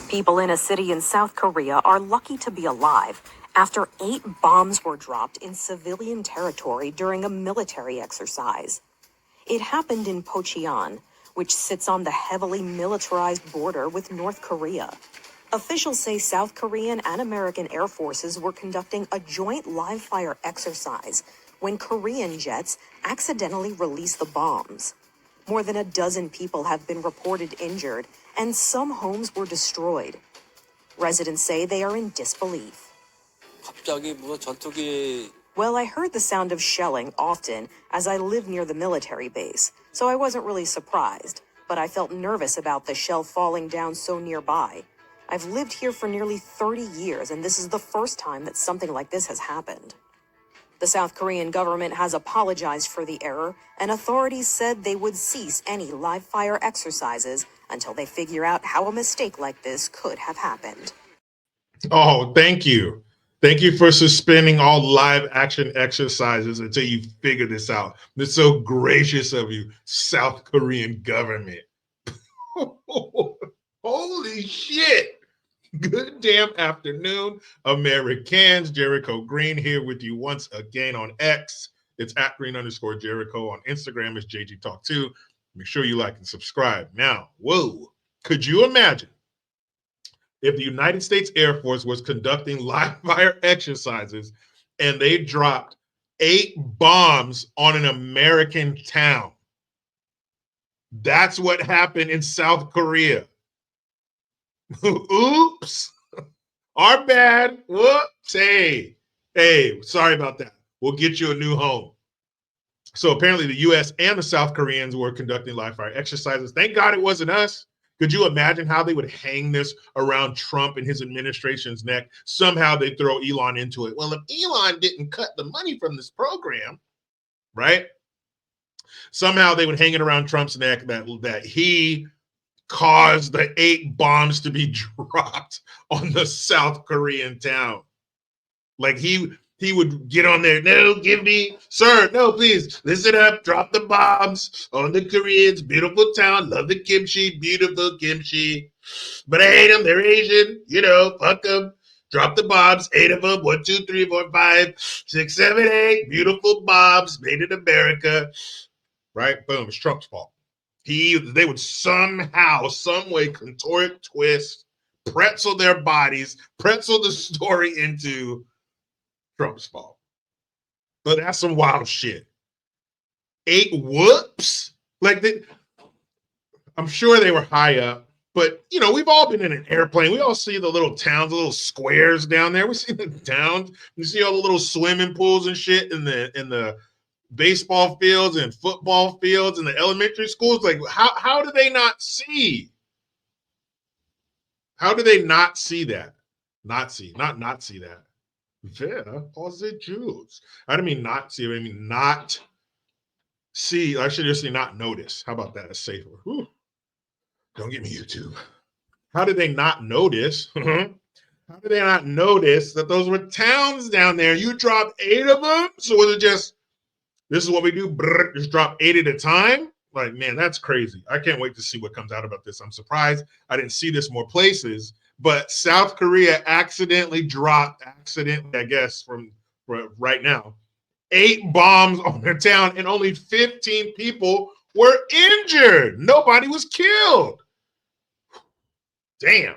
People in a city in South Korea are lucky to be alive after 8 bombs were dropped in civilian territory during a military exercise. It happened in Pocheon, which sits on the heavily militarized border with North Korea. Officials say South Korean and American air forces were conducting a joint live-fire exercise when Korean jets accidentally released the bombs. More than a dozen people have been reported injured, and some homes were destroyed. Residents say they are in disbelief. 갑자기 무슨 전투기 Well, I heard the sound of shelling often as I live near the military base, so I wasn't really surprised, but I felt nervous about the shell falling down so nearby. I've lived here for nearly 30 years, and this is the first time that something like this has happened. The South Korean government has apologized for the error, and authorities said they would cease any live-fire exercises until they figure out how a mistake like this could have happened. Oh, thank you. Thank you for suspending all live action exercises until you figure this out. It's so gracious of you, South Korean government. Holy shit. Good damn afternoon, Americans. Jericho Green here with you once again on X. It's at @green_Jericho. On Instagram, it's JG Talk 2. Make sure you like and subscribe. Now, whoa, could you imagine if the United States Air Force was conducting live fire exercises and they dropped 8 bombs on an American town? That's what happened in South Korea. Oops. Our bad. Whoops. Hey, sorry about that. We'll get you a new home. So apparently the U.S. and the South Koreans were conducting live fire exercises. Thank God it wasn't us. Could you imagine how they would hang this around Trump and his administration's neck? Somehow they throw Elon into it. Well, if Elon didn't cut the money from this program, right? Somehow they would hang it around Trump's neck that he caused the 8 bombs to be dropped on the South Korean town. Like he would get on there. No, give me, sir. No, please listen up. Drop the bombs on the Koreans. Beautiful town. Love the kimchi. Beautiful kimchi. But I hate them. They're Asian. You know, fuck them. Drop the bombs. 8 of them. 1, 2, 3, 4, 5, 6, 7, 8. Beautiful bombs made in America. Right? Boom. It's Trump's fault. They would somehow, some way contort, twist, pretzel their bodies, pretzel the story into Trump's fault. But that's some wild shit. 8 whoops? I'm sure they were high up, but you know, we've all been in an airplane. We all see the little towns, the little squares down there. We see the towns. We see all the little swimming pools and shit in the baseball fields and football fields and the elementary schools. Like, how do they not see? How do they not see that? Not see that. Wer are the Jews? I don't mean not see, I mean not see. I should just say not notice. How about that? A safer. Whew. Don't get me YouTube. How did they not notice? How did they not notice that those were towns down there? You dropped 8 of them? So was it just, this is what we do, just drop 8 at a time? Like, man, that's crazy. I can't wait to see what comes out about this. I'm surprised I didn't see this more places. But South Korea accidentally dropped, I guess, from right now, 8 bombs on their town, and only 15 people were injured. Nobody was killed. Damn.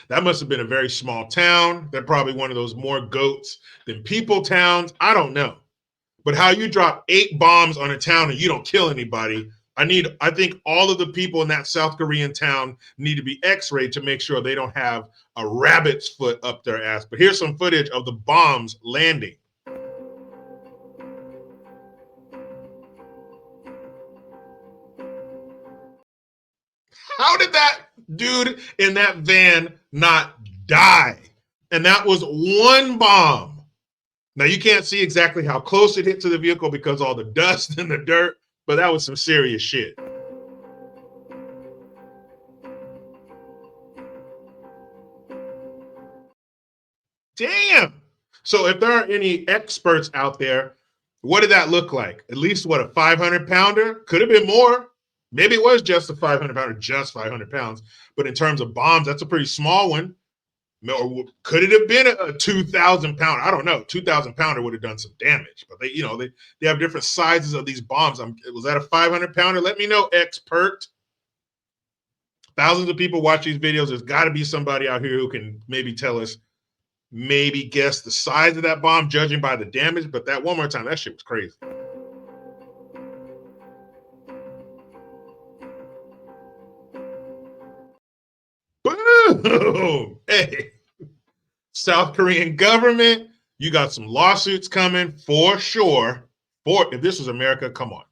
That must have been a very small town. They're probably one of those more goats than people towns. I don't know. But how you drop 8 bombs on a town and you don't kill anybody, I think all of the people in that South Korean town need to be x-rayed to make sure they don't have a rabbit's foot up their ass. But here's some footage of the bombs landing. How did that dude in that van not die? And that was 1 bomb. Now, you can't see exactly how close it hit to the vehicle because all the dust and the dirt, but that was some serious shit. Damn. So if there are any experts out there, what did that look like? At least, what, a 500-pounder? Could have been more. Maybe it was just a 500 pounder, just 500 pounds. But in terms of bombs, that's a pretty small one. Or could it have been a 2,000 pounder? I don't know. 2,000 pounder would have done some damage. But they have different sizes of these bombs. Was that a 500 pounder? Let me know, expert. Thousands of people watch these videos. There's got to be somebody out here who can maybe tell us, maybe guess the size of that bomb, judging by the damage. But that one more time, that shit was crazy. Boom! Hey, South Korean government, you got some lawsuits coming for sure. If this was America, come on.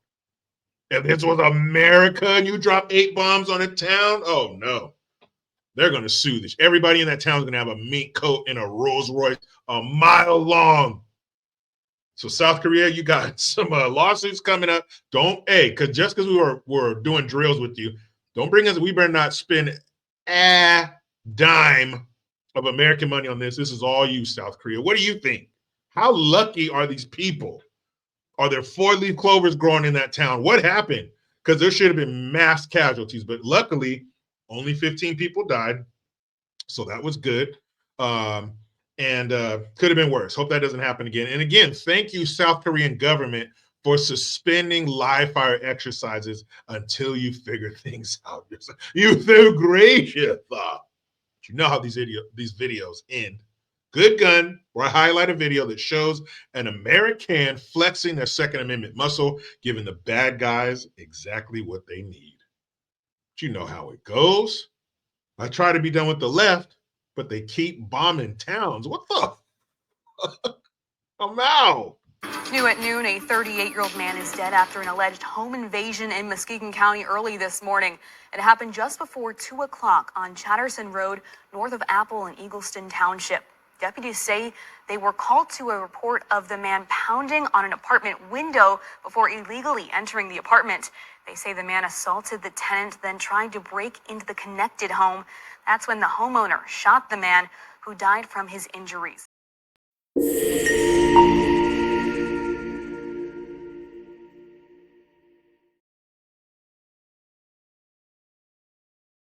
If this was America and you drop 8 bombs on a town, oh no. They're going to sue this. Everybody in that town is going to have a mink coat and a Rolls Royce a mile long. So South Korea, you got some lawsuits coming up. Because just because we're doing drills with you, don't bring us. We better not spend a dime of American money on this. This is all you, South Korea. What do you think? How lucky are these people? Are there 4-leaf clovers growing in that town? What happened? Because there should have been mass casualties, but luckily, only 15 people died. So that was good. And could have been worse. Hope that doesn't happen again. And again, thank you, South Korean government, for suspending live fire exercises until you figure things out. You so gracious. You know how these videos end. Good gun, where I highlight a video that shows an American flexing their Second Amendment muscle, giving the bad guys exactly what they need. But you know how it goes. I try to be done with the left, but they keep bombing towns. What the? I'm out. New at noon, a 38-year-old man is dead after an alleged home invasion in Muskegon County early this morning. It happened just before 2 o'clock on Chatterson Road, north of Apple in Eagleston Township. Deputies say they were called to a report of the man pounding on an apartment window before illegally entering the apartment. They say the man assaulted the tenant, then tried to break into the connected home. That's when the homeowner shot the man, who died from his injuries.